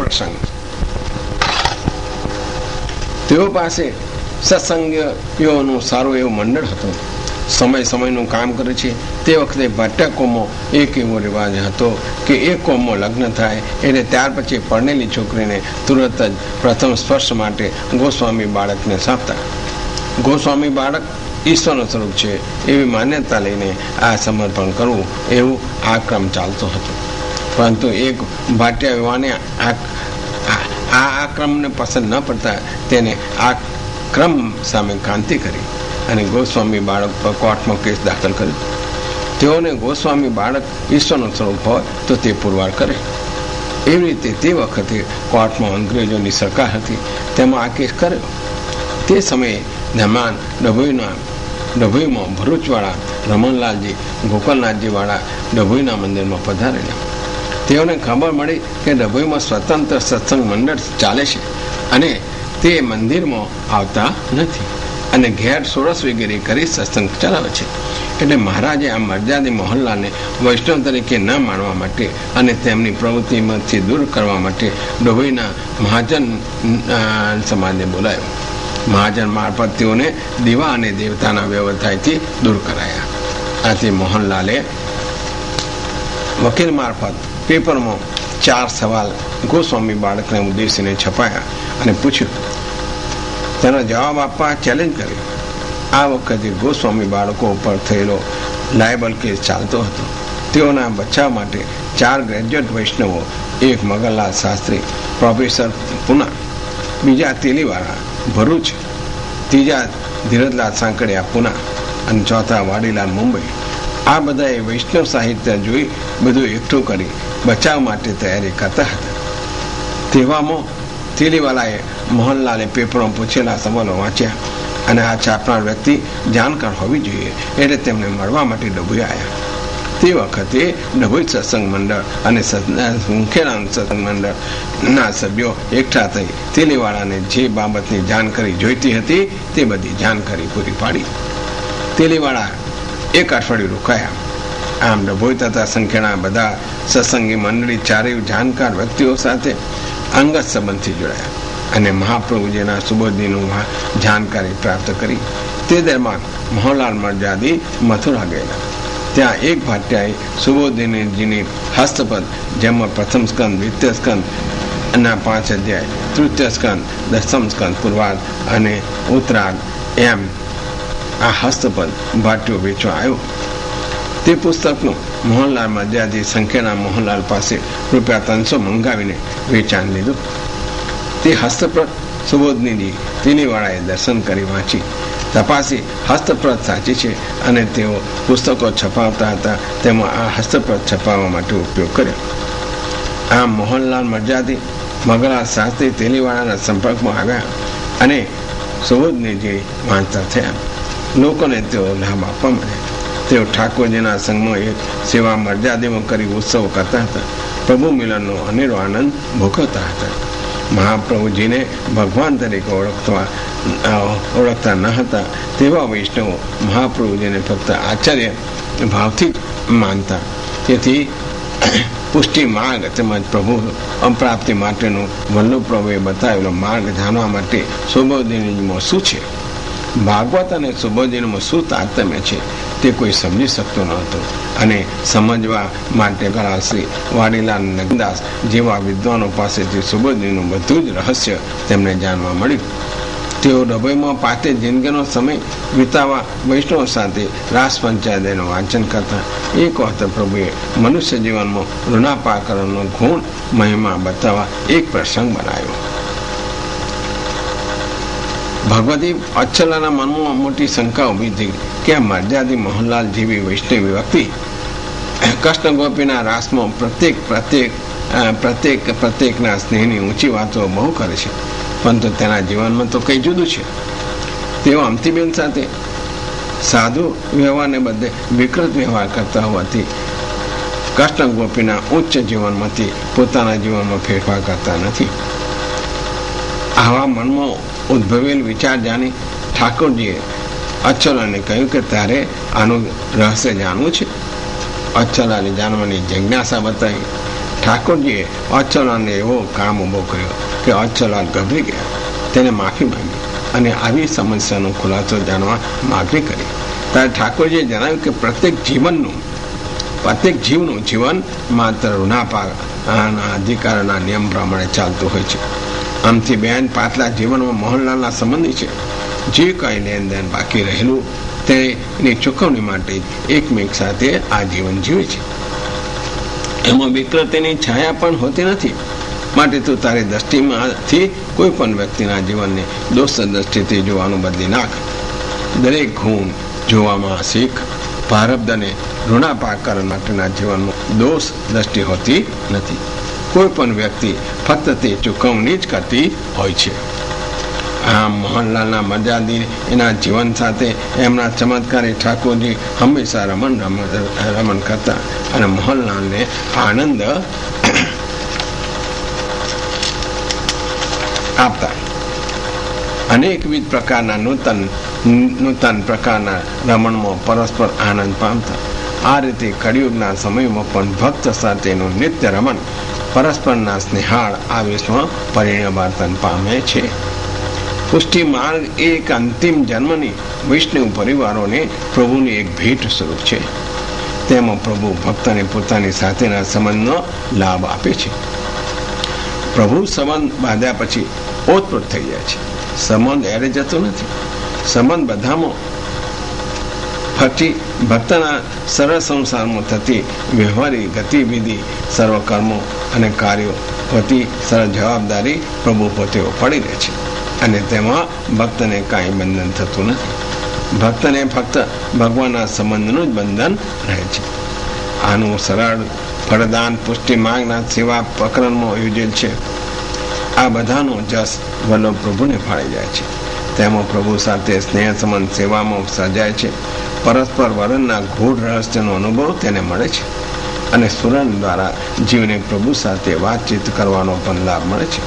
પ્રસંગ. તેઓ પાસે સત્સંગીઓનું સારું એવું મંડળ હતું. સમયનું કામ કરે છે. તે વખતે ભાટ્યા કોમો એક એવો રિવાજ હતો કે એક કોમમાં લગ્ન થાય એટલે ત્યાર પછી પરણેલી છોકરીને તુરંત જ પ્રથમ સ્પર્શ માટે ગોસ્વામી બાળકને સાંપતા. ગોસ્વામી બાળક ઈશ્વરનું સ્વરૂપ છે એવી માન્યતા લઈને આ સમર્પણ કરવું, એવું આ ક્રમ ચાલતો હતો. પરંતુ એક ભાટ્યા યુવાને આ ક્રમને પસંદ ન પડતા તેને આ ક્રમ સામે ક્રાંતિ કરી અને ગોસ્વામી બાળક પર કોર્ટમાં કેસ દાખલ કર્યો. તેઓને ગોસ્વામી બાળક ઈશ્વરનું સ્વરૂપ હોય તો તે પુરવાર કરે. એવી રીતે તે વખતે કોર્ટમાં અંગ્રેજોની સરકાર હતી, તેમાં આ કેસ કર્યો. તે સમયે દરમિયાન ડભોઈમાં ભરૂચવાળા રમણલાલજી ગોકળનાથજીવાળા ડભોઈના મંદિરમાં પધારેલા. તેઓને ખબર મળી કે ડભોઈમાં સ્વતંત્ર સત્સંગ મંડળ ચાલે છે અને તે મંદિરમાં આવતા નથી અને ઘેર સોરસ વગેરે કરી સત્સંગ ચલાવે છે. એટલે મહારાજે આ મર્યાદી મોહનલાલને વૈષ્ણવ તરીકે ન માનવા માટે અને તેમની પ્રવૃત્તિમાંથી દૂર કરવા માટે ડભોઈના મહાજન સમાજને બોલાયો. મહાજન મારફત તેઓને દીવા અને દેવતાના વ્યવસાયથી દૂર કરાયા. આથી મોહનલાલે વકીલ મારફત પેપરમાં 4 સવાલ ગોસ્વામી બાળકને ઉદ્દેશીને છપાયા અને પૂછ્યું. તેનો જવાબ આપવા ચેલેન્જ કર્યો. આ વખતે ગોસ્વામી બાળકો ઉપર થયેલો લાયબલ કેસ ચાલતો હતો. તેઓના બચાવ માટે 4 ગ્રેજ્યુએટ વૈષ્ણવો, એક મગનલાલ શાસ્ત્રી, પ્રોફેસર પુના, બીજા તેલીવાળા ભરૂચ, ત્રીજા ધીરજલાલ સાંકળિયા પુના અને ચોથા વાડીલાલ મુંબઈ, આ બધાએ વૈષ્ણવ સાહિત્ય જોઈ બધું એકઠું કરી બચાવ માટે તૈયારી કરતા હતા. તેવામાં તેલીવાલાએ મોહનલાલે પેપરમાં પૂછેલા સવાલો વાંચ્યા અને આ છાપનાર વ્યક્તિ જાણકાર હોવી જોઈએ એટલે તેમને મળવા માટે ડભોઈ આવ્યા. તે વખતે ડભોઈ સત્સંગ મંડળ અને સંખેડા સત્સંગ મંડળના સભ્યો એકઠા થઈ તેલીવાળાને જે બાબતની જાણકારી જોઈતી હતી તે બધી જાણકારી પૂરી પાડી. તેલીવાળા 1 અઠવાડિયું રોકાયા. આમ ડભોઈ તથા સંખેડા બધા સત્સંગી મંડળી ચારેય જાણકાર વ્યક્તિઓ સાથે અંગત સંબંધથી જોડાયા અને મહાપ્રભુજીના સુબોધીનું જાણકારી પ્રાપ્ત કરી. તે દરમિયાન મોહનલાલ મરજાદી મથુરા ગયેલા. ત્યાં એક ભાટ્યાએ સુબોધીજીની હસ્તપદ, જેમાં પ્રથમ સ્કંદ, દ્વિતીય સ્કંદ ના 5 અધ્યાય, તૃતીય સ્કંદ, દસમ સ્કંદ, પૂર્વાર્ધ અને ઉત્તરાર્ધ એમ આ હસ્તપદ ભાટ્યો વેચવા આવ્યો. તે પુસ્તકનું મોહનલાલ મરજાદી સંખ્યાના મોહનલાલ પાસે ₹300 મંગાવીને વેચાણ લીધું. તે હસ્તપ્રત સુબોધનીજી તેલીવાળાએ દર્શન કરી વાંચી તપાસી હસ્તપ્રત સાચી છે અને તેઓ પુસ્તકો છપાવતા હતા તેમાં આ હસ્તપ્રત છપાવવા માટે ઉપયોગ કર્યો. આમ મોહનલાલ મરજાદી મગનલાલ શાસ્ત્રી તેલીવાળાના સંપર્કમાં આવ્યા અને સુબોધનીજી વાંચતા થયા. લોકોને તેઓ લાભ આપવા માંડ્યા. તેઓ ઠાકોરજીના સંઘમાં એક સેવા મર્યાદામાં કરી ઉત્સવ કરતા હતા. પ્રભુ મિલનનો અનેરો આનંદ ભોગવતા હતા. મહાપ્રભુજીને ભગવાન તરીકે ઓળખતા ન હતા તેવા વૈષ્ણવો મહાપ્રભુજીને ફક્ત આચાર્ય ભાવથી જ માનતા. તેથી પુષ્ટિ માર્ગ તેમજ પ્રભુ અપ્રાપ્તિ માટેનો વલ્લભ પ્રભુએ બતાવેલો માર્ગ જાણવા માટે સુબોધીજીમાં શું છે, ભાગવત અને સુબોધીજીમાં શું તારતમ્ય છે તે કોઈ સમજી શકતો ન હતો અને સમજવા માટે શ્રી વાડીલાલ નગદાસ જેવા વિદ્વાનો પાસેથી સુબોધીનું બધું જ રહસ્ય તેમને જાણવા મળ્યું. તેઓ ડભોઈમાં પાતે જિંદગીનો સમય વિતાવવા વૈષ્ણવ સાથે રાસ પંચાયતનું વાંચન કરતા. એક વખત પ્રભુએ મનુષ્ય જીવનમાં ઋણાપાકરણનો ગુણ મહિમા બતાવવા એક પ્રસંગ બનાવ્યો. ભગવતી અચ્છલાના મનમાં મોટી શંકા ઊભી થઈ કે આ મર્યાદી મોહનલાલ જેવી વૈષ્ણવી વ્યક્તિ કૃષ્ણ ગોપીના રાસમાં પ્રત્યેકના સ્નેહની ઊંચી વાતો બહુ કરે છે, પરંતુ તેના જીવનમાં તો કંઈ જુદું છે. તેઓ અમતીબેન સાથે સાધુ વ્યવહારને બદલે વિકૃત વ્યવહાર કરતા હોવાથી કૃષ્ણ ગોપીના ઉચ્ચ જીવનમાંથી પોતાના જીવનમાં ફેરફાર કરતા નથી. આવા મનમાં ઉદ્ભવેલ વિચાર જાણી ઠાકોરજીએ અચ્છલાને કહ્યું કે તારે આનું રહસ્ય જાણવું છે. અચ્છલાને જાણવાની જિજ્ઞાસા બતાવી. ઠાકોરજીએ અચ્છલાલને એવો કામ ઊભો કર્યો કે અચ્છલાલ ગભરી ગયા. તેને માફી માંગી અને આવી સમસ્યાનો ખુલાસો જાણવા માગણી કરી. ત્યારે ઠાકોરજીએ જણાવ્યું કે પ્રત્યેક જીવનું જીવન માત્ર ઋણાપાકના અધિકારના નિયમ પ્રમાણે ચાલતું હોય છે. આમથી બેન પાછલા જીવનમાં મોહનલાલના સંબંધી છે. જે કંઈ લેનદેન બાકી રહેલું તેની ચૂકવણી માટે એકમેક સાથે આ જીવન જીવે છે. એમાં વિકૃતિની છાયા પણ હોતી નથી. માટે તું તારી દ્રષ્ટિમાંથી કોઈ પણ વ્યક્તિના જીવનને દોષ દ્રષ્ટિથી જોવાનું બદલી નાખ. દરેક ગુણ જોવામાં શીખ. પ્રારબ્ધને ઋણાપાક કરવા માટેના જીવનમાં દોષ દ્રષ્ટિ હોતી નથી. કોઈ પણ વ્યક્તિ ફક્ત તે ચૂકવણી જ કરતી હોય છે. આમ મોહનલાલના મર્યાદિત એના જીવન સાથે એમના ચમત્કારી ઠાકોરજી હંમેશા રમણ કરતા અને મોહનલાલને આનંદ આપતા. અનેકવિધ પ્રકારના નૂતન પ્રકારના રમણમાં પરસ્પર આનંદ પામતા. આ રીતે કળિયુગના સમયમાં પણ ભક્ત સાથેનું નિત્ય રમણ પરસ્પરના સ્નેહાળ આવેશમાં પરિણવર્તન પામે છે. પુષ્ટિ માર્ગ એક અંતિમ જન્મની વૈષ્ણવ પરિવારોને પ્રભુની એક ભેટ સ્વરૂપ છે. તેમાં પ્રભુ ભક્તને પોતાની સાથેના સંબંધનો લાભ આપે છે. પ્રભુ સંબંધ બાંધ્યા પછી ઓતપ્રોત થઈ જાય છે. સંબંધ એરે જતો નથી. સંબંધ બધામાં ફરતી ભક્તના સરળ સંસારમાં થતી વ્યવહારિક ગતિવિધિ સર્વકર્મો અને કાર્યો હોતી સરળ જવાબદારી પ્રભુ પોતે ઉપાડી લે છે અને તેમાં ભક્તને કાંઈ બંધન થતું નથી. ભક્તને ફક્ત ભગવાનના સંબંધનું જ બંધન રહે છે. આનું સરળ ફળદાન પુષ્ટિ માર્ગના સેવા પ્રકરણમાં યોજેલ છે. આ બધાનો જસ વલ્લભ પ્રભુને ફાળી જાય છે. તેમાં પ્રભુ સાથે સ્નેહ સંબંધ સેવામાં સર્જાય છે. પરસ્પર વરણના ગૂઢ રહસ્યનો અનુભવ તેને મળે છે અને સુરન દ્વારા જીવને પ્રભુ સાથે વાતચીત કરવાનો પણ લાભ મળે છે.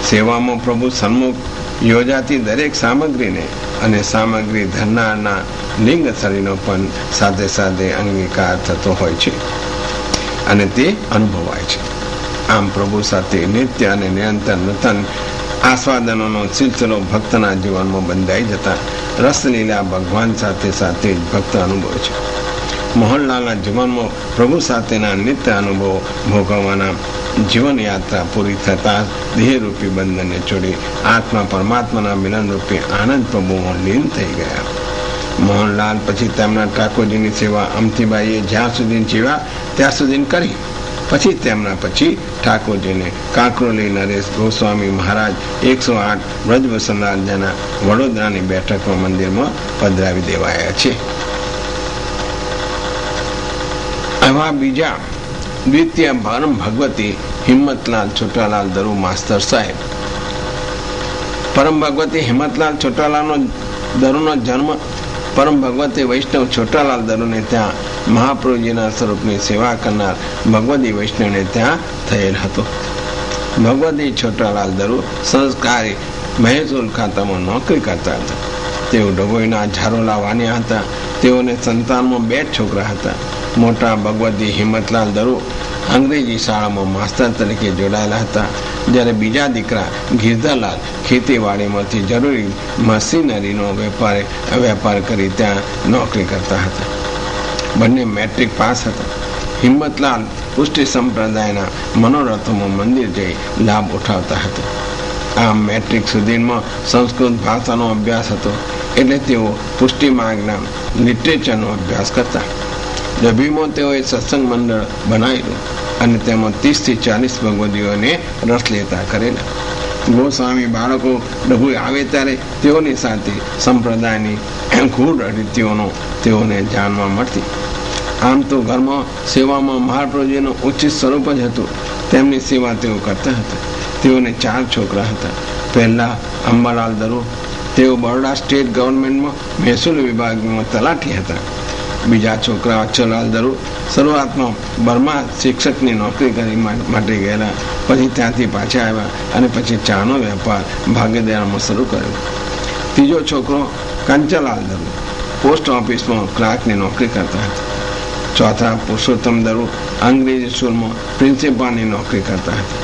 સેવામાં પ્રભુ સન્મુખ યોજાતી દરેક સામગ્રીને અને સામગ્રી ધરનારના લિંગ શરીરનો પણ સાથે સાથે અંગીકાર થતો હોય છે અને તે અનુભવાય છે. આમ પ્રભુ સાથે નિત્ય અને નિરંતર નૂતન આસ્વાદનોનો સિલસિલો ભક્તના જીવનમાં બંધાઈ જતા રસલીલા ભગવાન સાથે સાથે જ ભક્ત અનુભવે છે. મોહનલાલના જીવનમાં પ્રભુ સાથેના નિત્ય અનુભવો ભોગવવાના જીવનયાત્રા પૂરી થતાં દેહરૂપી બંધનને છોડી આત્મા પરમાત્માના મિલનરૂપી આનંદ પ્રભુમાં લીન થઈ ગયા. મોહનલાલ પછી તેમના ઠાકોરજીની સેવા અમથીબાઈએ જ્યાં સુધી જીવ્યા ત્યાં સુધી કરી. પછી તેમના પછી ઠાકોરજીને કાંકરોલી નરેશ ગોસ્વામી મહારાજ 108 વ્રજવસનરાજના વડોદરાની બેઠકમાં મંદિરમાં પધરાવી દેવાયા છે. આવા બીજા દ્વિતીય પરમ ભગવતી હિંમતલાલ છોટાલાલ દરુ માસ્તર સાહેબ. પરમ ભગવતી હિંમતલાલ છોટાલાલનો દરુનો જન્મ પરમ ભગવતી વૈષ્ણવ છોટાલાલ દરુને ત્યાં મહાપ્રભુજીના સ્વરૂપની સેવા કરનાર ભગવતી વૈષ્ણવને ત્યાં થયેલ હતો. ભગવતી છોટાલાલ દરુ સંસ્કારી મહેસૂલ ખાતામાં નોકરી કરતા હતા. તેઓ ડભોઈના ઝારોલા વાન્યા હતા. તેઓને સંતાનમાં 2 છોકરા હતા. મોટા ભગવતી હિંમતલાલ દરુ અંગ્રેજી શાળામાં માસ્તર તરીકે જોડાયેલા હતા, જ્યારે બીજા દીકરા ગિરધરલાલ ખેતીવાડીમાંથી જરૂરી મશીનરીનો વેપાર કરી ત્યાં નોકરી કરતા હતા. બંને મેટ્રિક પાસ હતા. હિંમતલાલ પુષ્ટિ સંપ્રદાયના મનોરથોમાં મંદિર જઈ લાભ ઉઠાવતા હતા. આમ મેટ્રિક સુધીમાં સંસ્કૃત ભાષાનો અભ્યાસ હતો, એટલે તેઓ પુષ્ટિ માર્ગના લિટરેચરનો અભ્યાસ કરતા. ડભીમાં તેઓએ સત્સંગ મંડળ બનાવેલું અને તેમાં 30 થી 40 ભગવદીઓને રસ લેતા કરેલા. ગોસ્વામી બાળકો ડભોઈ આવે ત્યારે તેઓની સાથે સંપ્રદાયની ગૂઢ રીતિઓનો તેઓને જાણવા મળતી. આમ તો ઘરમાં સેવામાં મહાપ્રભુજીનું ઉચિત સ્વરૂપ જ હતું. તેમની સેવા તેઓ કરતા હતા. તેઓને 4 છોકરા હતા. પહેલા અંબાલાલ દરુ, તેઓ બરોડા સ્ટેટ ગવર્મેન્ટમાં મહેસૂલ વિભાગમાં તલાટી હતા. બીજા છોકરા અચ્છલાલ દરુ શરૂઆતમાં બર્મા શિક્ષકની નોકરી કરી માટે ગયેલા. પછી ત્યાંથી પાછા આવ્યા અને પછી ચાનો વેપાર ભાગીદારમાં શરૂ કર્યો. ત્રીજો છોકરો કંચલાલ દરુ પોસ્ટ ઓફિસમાં ક્લાર્કની નોકરી કરતા હતા. ચોથા પુરુષોત્તમ દરુ અંગ્રેજી સ્કૂલમાં પ્રિન્સિપાલની નોકરી કરતા હતા.